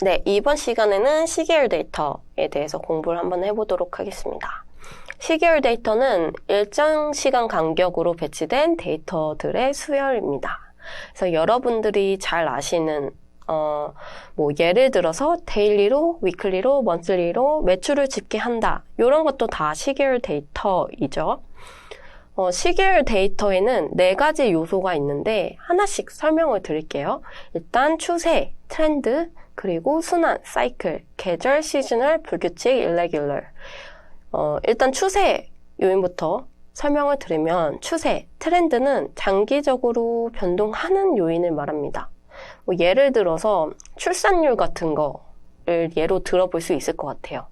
네, 이번 시간에는 시계열 데이터에 대해서 공부를 한번 해보도록 하겠습니다. 시계열 데이터는 일정 시간 간격으로 배치된 데이터들의 수열입니다. 그래서 여러분들이 잘 아시는 예를 들어서 데일리로, 위클리로, 먼슬리로 매출을 집계한다. 이런 것도 다 시계열 데이터이죠. 시계열 데이터에는 4가지 요소가 있는데 하나씩 설명을 드릴게요. 일단 추세, 트렌드, 그리고 순환, 사이클, 계절, 시즈널, 불규칙, irregular. 일단 추세 요인부터 설명을 드리면 추세, 트렌드는 장기적으로 변동하는 요인을 말합니다. 예를 들어서 출산율 같은 거를 예로 들어볼 수 있을 것 같아요.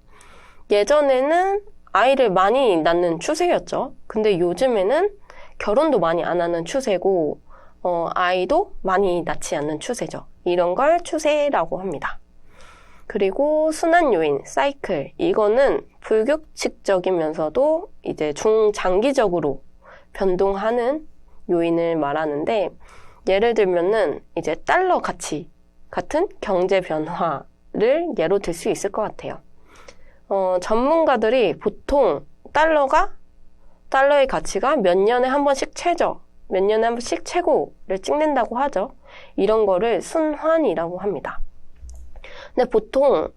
예전에는 아이를 많이 낳는 추세였죠. 근데 요즘에는 결혼도 많이 안 하는 추세고 아이도 많이 낳지 않는 추세죠. 이런 걸 추세라고 합니다. 그리고 순환 요인, 사이클. 이거는 불규칙적이면서도 이제 중장기적으로 변동하는 요인을 말하는데 예를 들면은 이제 달러 가치 같은 경제 변화를 예로 들 수 있을 것 같아요. 전문가들이 보통 달러의 가치가 몇 년에 한 번씩 몇 년에 한 번씩 최고를 찍는다고 하죠. 이런 거를 순환이라고 합니다. 근데 보통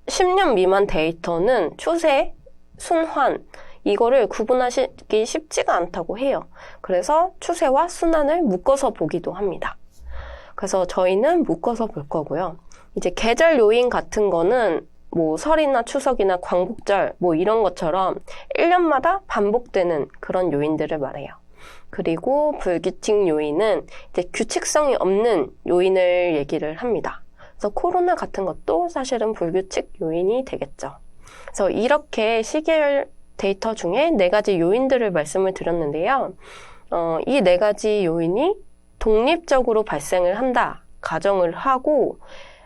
10년 미만 데이터는 추세, 순환 이거를 구분하시기 쉽지가 않다고 해요. 그래서 추세와 순환을 묶어서 보기도 합니다. 그래서 저희는 묶어서 볼 거고요. 이제 계절 요인 같은 거는 설이나 추석이나 광복절 이런 것처럼 1년마다 반복되는 그런 요인들을 말해요. 그리고 불규칙 요인은 이제 규칙성이 없는 요인을 얘기를 합니다. 그래서 코로나 같은 것도 사실은 불규칙 요인이 되겠죠. 그래서 이렇게 시계열 데이터 중에 4가지 요인들을 말씀을 드렸는데요. 이 4가지 요인이 독립적으로 발생을 한다 가정을 하고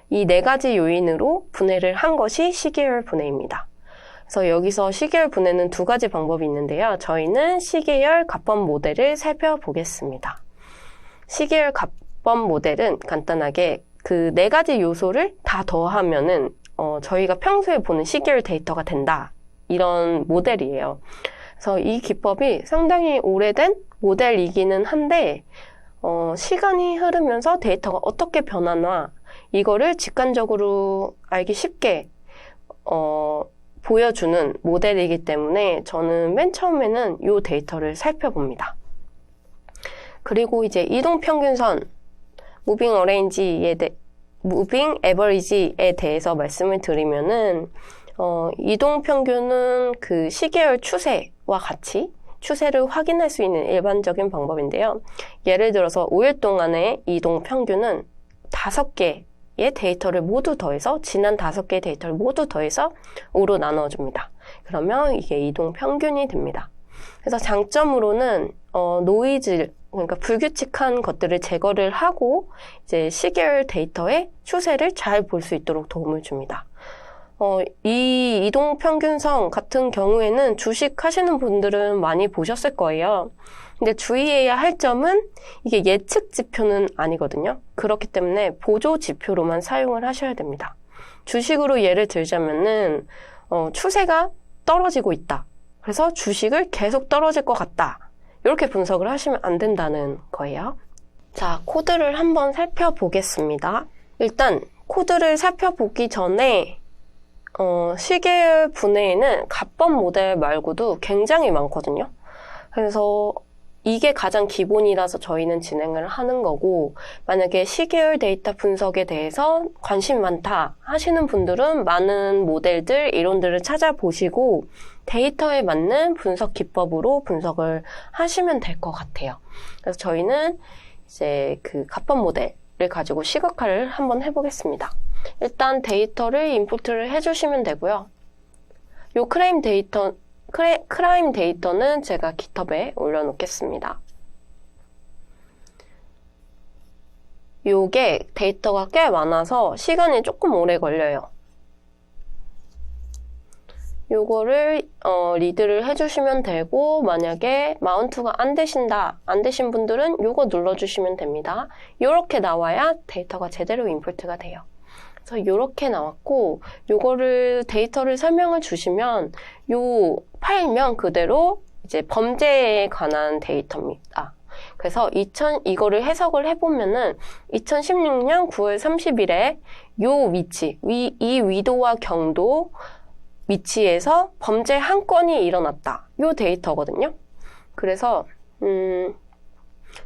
이 4가지 요인으로 분해를 한 것이 시계열 분해입니다. 그래서 여기서 시계열 분해는 2가지 방법이 있는데요. 저희는 시계열 갑번 모델을 살펴보겠습니다. 시계열 갑번 모델은 간단하게 그 4가지 요소를 다 더하면은 저희가 평소에 보는 시계열 데이터가 된다. 이런 모델이에요. 그래서 이 기법이 상당히 오래된 모델이기는 한데 시간이 흐르면서 데이터가 어떻게 변하나 이거를 직관적으로 알기 쉽게 보여주는 모델이기 때문에 저는 맨 처음에는 이 데이터를 살펴봅니다. 그리고 이제 이동평균선, 무빙 에버리지에 대해서 말씀을 드리면은 이동평균은 그 시계열 추세와 같이 추세를 확인할 수 있는 일반적인 방법인데요. 예를 들어서 5일 동안의 이동평균은 5개의 데이터를 모두 더해서 지난 5개의 데이터를 모두 더해서 5로 나눠줍니다. 그러면 이게 이동평균이 됩니다. 그래서 장점으로는 노이즈, 그러니까 불규칙한 것들을 제거를 하고 이제 시계열 데이터의 추세를 잘 볼 수 있도록 도움을 줍니다. 이 이동평균선 같은 경우에는 주식 하시는 분들은 많이 보셨을 거예요. 근데 주의해야 할 점은 이게 예측 지표는 아니거든요. 그렇기 때문에 보조 지표로만 사용을 하셔야 됩니다. 주식으로 예를 들자면은 추세가 떨어지고 있다. 그래서 주식을 계속 떨어질 것 같다. 이렇게 분석을 하시면 안 된다는 거예요. 자, 코드를 한번 살펴보겠습니다. 일단 코드를 살펴보기 전에 시계열 분해에는 갑번 모델 말고도 굉장히 많거든요. 그래서 이게 가장 기본이라서 저희는 진행을 하는 거고 만약에 시계열 데이터 분석에 대해서 관심 많다 하시는 분들은 많은 모델들, 이론들을 찾아보시고 데이터에 맞는 분석 기법으로 분석을 하시면 될 것 같아요. 그래서 저희는 이제 그 갑번 모델을 가지고 시각화를 한번 해보겠습니다. 일단 데이터를 인풋을 해주시면 되고요. 요 크라임 데이터는 제가 깃허브에 올려놓겠습니다. 요게 데이터가 꽤 많아서 시간이 조금 오래 걸려요. 요거를 리드를 해주시면 되고 만약에 마운트가 안 되신 분들은 요거 눌러주시면 됩니다. 요렇게 나와야 데이터가 제대로 인풋가 돼요. 그래서 이렇게 나왔고, 요거를 데이터를 설명을 주시면 요 파일명 그대로 이제 범죄에 관한 데이터입니다. 그래서 이거를 해석을 해보면은 2016년 9월 30일에 요 위치, 이 위도와 경도 위치에서 범죄 한 건이 일어났다. 요 데이터거든요. 그래서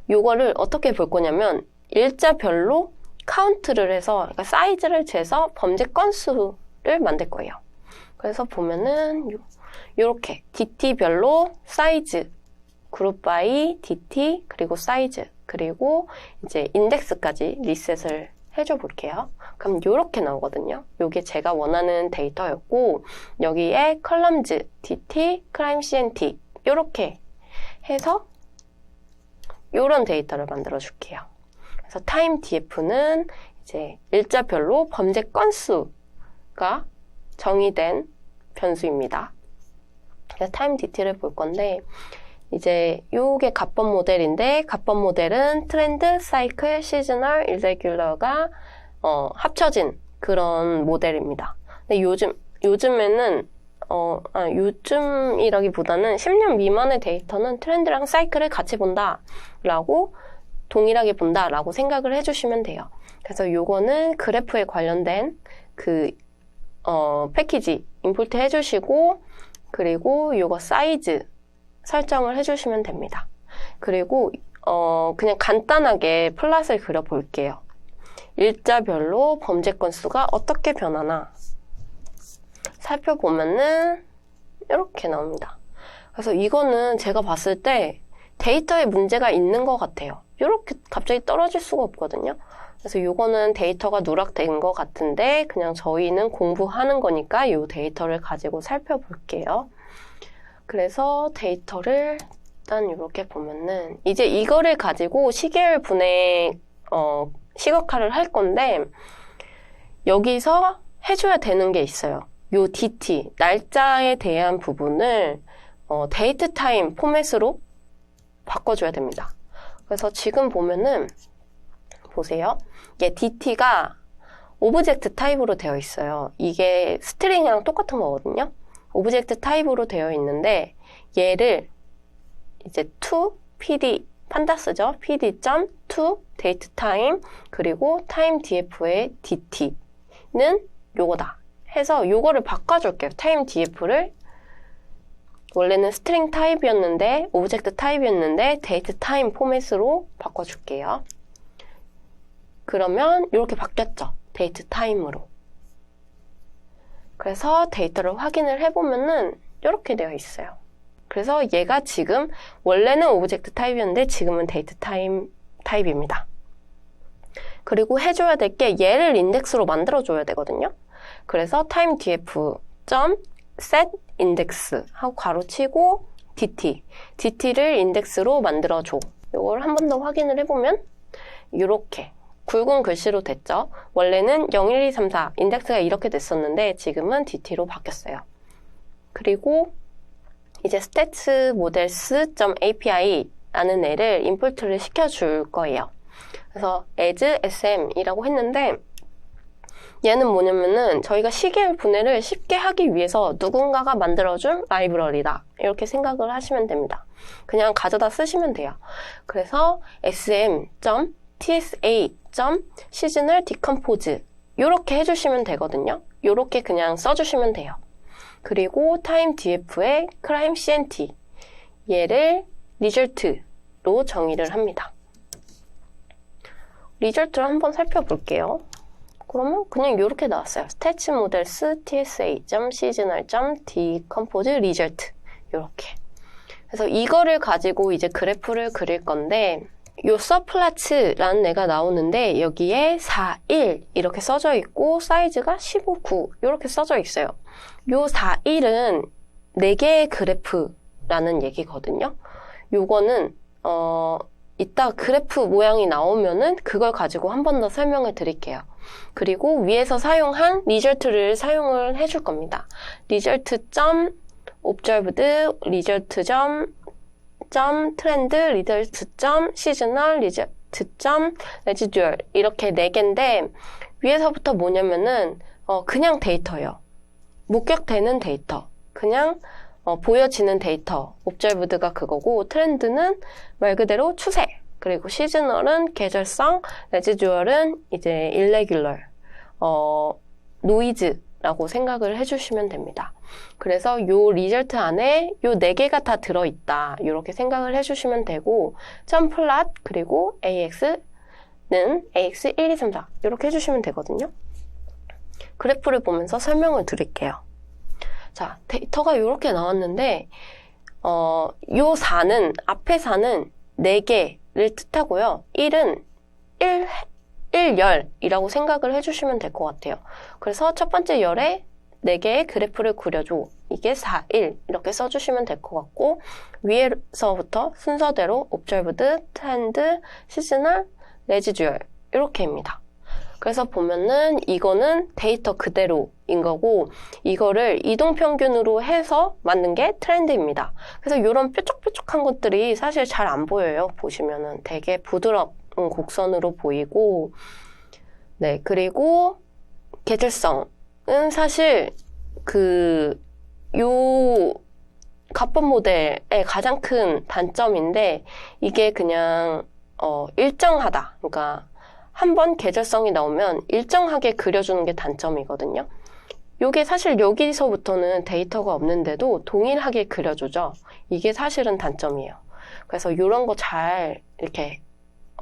요거를 어떻게 볼 거냐면 일자별로 카운트를 해서, 그러니까 사이즈를 재서 범죄 건수를 만들 거예요. 그래서 보면은 요렇게 DT별로 사이즈, 그룹 바이 DT, 그리고 사이즈, 그리고 이제 인덱스까지 리셋을 해줘 볼게요. 그럼 요렇게 나오거든요. 요게 제가 원하는 데이터였고, 여기에 컬럼즈, DT, 크라임 CNT 요렇게 해서 요런 데이터를 만들어 줄게요. 그래서 타임 DF는 이제 일자별로 범죄 건수가 정의된 변수입니다. 그래서 타임 DT를 볼 건데, 이제 요게 갑번 모델인데, 갑번 모델은 트렌드, 사이클, 시즈널, 일레귤러가 합쳐진 그런 모델입니다. 근데 요즘에는 요즘이라기보다는 10년 미만의 데이터는 트렌드랑 사이클을 같이 본다라고, 동일하게 본다라고 생각을 해주시면 돼요. 그래서 요거는 그래프에 관련된 패키지 임포트 해주시고, 그리고 요거 사이즈 설정을 해주시면 됩니다. 그리고 그냥 간단하게 플랫을 그려볼게요. 일자별로 범죄 건수가 어떻게 변하나 살펴보면은 이렇게 나옵니다. 그래서 이거는 제가 봤을 때 데이터에 문제가 있는 것 같아요. 이렇게 갑자기 떨어질 수가 없거든요. 그래서 이거는 데이터가 누락된 것 같은데 그냥 저희는 공부하는 거니까 이 데이터를 가지고 살펴볼게요. 그래서 데이터를 일단 이렇게 보면은 이제 이거를 가지고 시계열 분해 시각화를 할 건데 여기서 해줘야 되는 게 있어요. 요 DT, 날짜에 대한 부분을 데이트 타임 포맷으로 바꿔줘야 됩니다. 그래서 지금 보면은 보세요. 이게 DT가 오브젝트 타입으로 되어 있어요. 이게 스트링이랑 똑같은 거거든요. 오브젝트 타입으로 되어 있는데 얘를 이제 to pd 판다스죠. pd.to date time 그리고 time df의 dt는 요거다 해서 요거를 바꿔줄게요. time df를 원래는 스트링 타입이었는데 오브젝트 타입이었는데 date time 포맷으로 바꿔줄게요. 그러면 이렇게 바뀌었죠. date time으로. 그래서 데이터를 확인을 해보면은 이렇게 되어 있어요. 그래서 얘가 지금 원래는 오브젝트 타입이었는데 지금은 데이트 타입입니다. 그리고 해줘야 될 게 얘를 인덱스로 만들어줘야 되거든요. 그래서 timedf.setIndex 하고 괄호치고 DT를 인덱스로 만들어줘. 이걸 한 번 더 확인을 해보면 이렇게 굵은 글씨로 됐죠. 원래는 0, 1, 2, 3, 4 인덱스가 이렇게 됐었는데 지금은 DT로 바뀌었어요. 그리고 이제 stats models.api 라는 애를 임포트를 시켜줄 거예요. 그래서 as sm이라고 했는데 얘는 뭐냐면은 저희가 시계열 분해를 쉽게 하기 위해서 누군가가 만들어준 라이브러리다. 이렇게 생각을 하시면 됩니다. 그냥 가져다 쓰시면 돼요. 그래서 sm.tsa.seasonal decompose 이렇게 해주시면 되거든요. 이렇게 그냥 써주시면 돼요. 그리고 timedf의 crime CNT 얘를 result로 정의를 합니다. result를 한번 살펴볼게요. 그러면 그냥 이렇게 나왔어요. stats models tsa.seasonal.decompose result 이렇게. 그래서 이거를 가지고 이제 그래프를 그릴 건데 요 서플라츠라는 애가 나오는데 여기에 4, 1 이렇게 써져 있고 사이즈가 15, 9 이렇게 써져 있어요. 요 4, 1은 4개의 그래프라는 얘기거든요. 요거는 이따 그래프 모양이 나오면은 그걸 가지고 한 번 더 설명을 드릴게요. 그리고 위에서 사용한 result를 사용을 해줄 겁니다. result.observed, result.trend, result.seasonal, result.residual 이렇게 4개인데 위에서부터 뭐냐면은 그냥 데이터예요. 목격되는 데이터. 그냥 보여지는 데이터. 옵저브드가 그거고 트렌드는 말 그대로 추세. 그리고 시즈널은 계절성, 레지듀얼은 이제 irregular, 노이즈라고 생각을 해주시면 됩니다. 그래서 요 리절트 안에 요 4개가 다 들어있다. 이렇게 생각을 해주시면 되고 점 플랫 그리고 AX는 AX 1, 2, 3, 4 이렇게 해주시면 되거든요. 그래프를 보면서 설명을 드릴게요. 자, 데이터가 이렇게 나왔는데 요 4는 앞에 4는 4개를 뜻하고요. 1은 1열이라고 생각을 해주시면 될 것 같아요. 그래서 첫 번째 열에 4개의 그래프를 그려줘. 이게 4, 1 이렇게 써주시면 될 것 같고 위에서부터 순서대로 observed, trend, seasonal, residual 이렇게입니다. 그래서 보면은 이거는 데이터 그대로인 거고 이거를 이동평균으로 해서 만든 게 트렌드입니다. 그래서 이런 뾰족뾰족한 것들이 사실 잘 안 보여요. 보시면은 되게 부드러운 곡선으로 보이고 네, 그리고 계절성은 사실 요 갑본 모델의 가장 큰 단점인데 이게 그냥 일정하다. 그러니까 한번 계절성이 나오면 일정하게 그려주는 게 단점이거든요. 요게 사실 여기서부터는 데이터가 없는데도 동일하게 그려주죠. 이게 사실은 단점이에요. 그래서 이런 거 잘 이렇게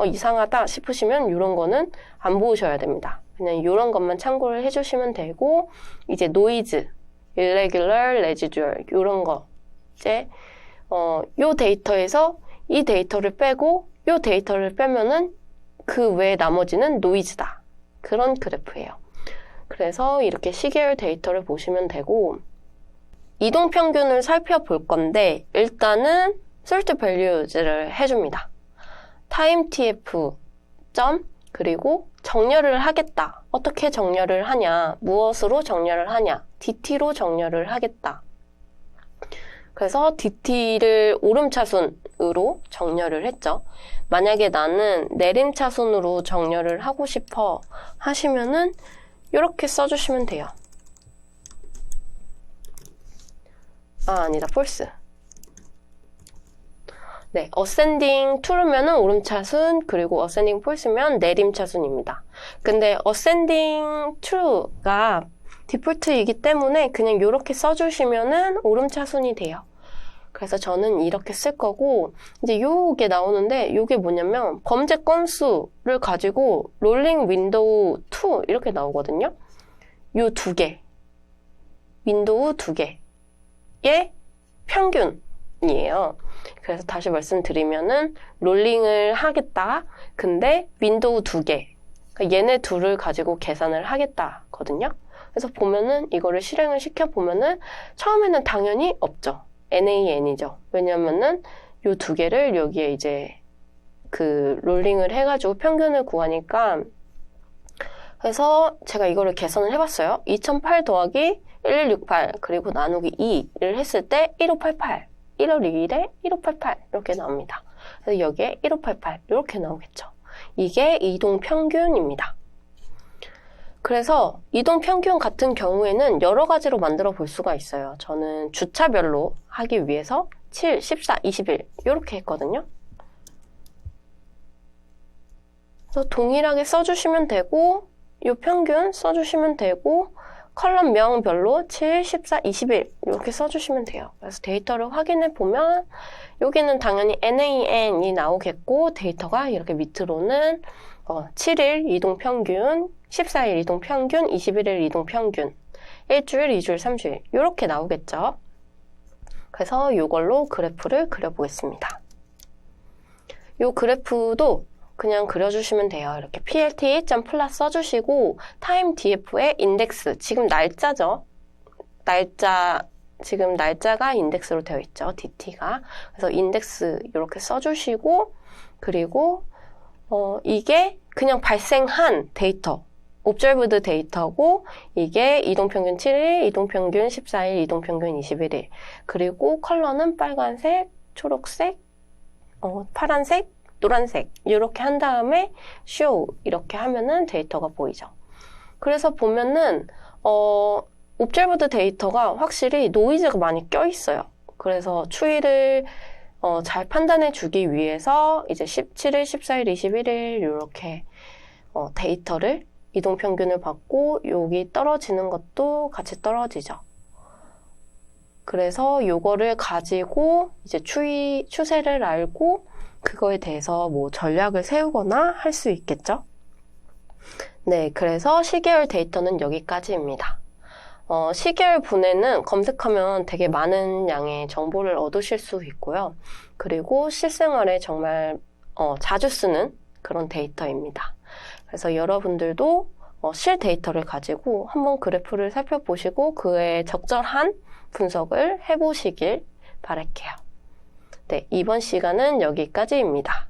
이상하다 싶으시면 이런 거는 안 보셔야 됩니다. 그냥 이런 것만 참고를 해주시면 되고 이제 노이즈, irregular, residual 이런 거 이제 요 데이터에서 이 데이터를 빼고 요 데이터를 빼면은 그 외 나머지는 노이즈다. 그런 그래프예요. 그래서 이렇게 시계열 데이터를 보시면 되고 이동평균을 살펴볼 건데 일단은 sort values를 해줍니다. time tf 점 그리고 정렬을 하겠다. 어떻게 정렬을 하냐? 무엇으로 정렬을 하냐? DT로 정렬을 하겠다. 그래서 DT를 오름차순으로 정렬을 했죠. 만약에 나는 내림차순으로 정렬을 하고 싶어 하시면은 이렇게 써주시면 돼요. 아니다, false. 네, ascending true면은 오름차순, 그리고 ascending false면 내림차순입니다. 근데 ascending true가 디폴트이기 때문에 그냥 이렇게 써주시면은 오름차순이 돼요. 그래서 저는 이렇게 쓸 거고, 이제 요게 나오는데, 요게 뭐냐면, 범죄 건수를 가지고, 롤링 윈도우 2, 이렇게 나오거든요? 요 2개. 윈도우 2개의 평균이에요. 그래서 다시 말씀드리면은, 롤링을 하겠다. 근데, 윈도우 2개. 그러니까 얘네 둘을 가지고 계산을 하겠다거든요? 그래서 보면은, 이거를 실행을 시켜보면은, 처음에는 당연히 없죠. NAN이죠. 왜냐면은 요 2개를 여기에 이제 롤링을 해가지고 평균을 구하니까 그래서 제가 이거를 계산을 해봤어요. 2008 더하기 1168 그리고 나누기 2를 했을 때 1588 1월 2일에 1588 이렇게 나옵니다. 그래서 여기에 1588 이렇게 나오겠죠. 이게 이동평균입니다. 그래서 이동평균 같은 경우에는 여러 가지로 만들어 볼 수가 있어요. 저는 주차별로 하기 위해서 7, 14, 21 이렇게 했거든요. 그래서 동일하게 써주시면 되고 이 평균 써주시면 되고 컬럼명별로 7, 14, 21 이렇게 써주시면 돼요. 그래서 데이터를 확인해 보면 여기는 당연히 NAN이 나오겠고 데이터가 이렇게 밑으로는 7일 이동평균, 14일 이동평균, 21일 이동평균, 일주일, 2주일, 3주일 이렇게 나오겠죠. 그래서 이걸로 그래프를 그려보겠습니다. 이 그래프도 그냥 그려주시면 돼요. 이렇게 plt.plot 써주시고 timedf의 인덱스, 지금 날짜죠. 지금 날짜가 인덱스로 되어 있죠. dt가. 그래서 인덱스 이렇게 써주시고 그리고 이게 그냥 발생한 데이터, observed 데이터고 이게 이동평균 7일, 이동평균 14일, 이동평균 21일 그리고 컬러는 빨간색, 초록색, 파란색, 노란색 이렇게 한 다음에 show 이렇게 하면은 데이터가 보이죠. 그래서 보면은 옵젤버드 데이터가 확실히 노이즈가 많이 껴있어요. 그래서 추이를 잘 판단해 주기 위해서 이제 17일, 14일, 21일 이렇게 데이터를 이동평균을 받고 여기 떨어지는 것도 같이 떨어지죠. 그래서 요거를 가지고 이제 추세를 알고 그거에 대해서 뭐 전략을 세우거나 할 수 있겠죠. 네, 그래서 시계열 데이터는 여기까지입니다. 시계열 분해는 검색하면 되게 많은 양의 정보를 얻으실 수 있고요. 그리고 실생활에 정말 자주 쓰는 그런 데이터입니다. 그래서 여러분들도 실 데이터를 가지고 한번 그래프를 살펴보시고 그에 적절한 분석을 해보시길 바랄게요. 네, 이번 시간은 여기까지입니다.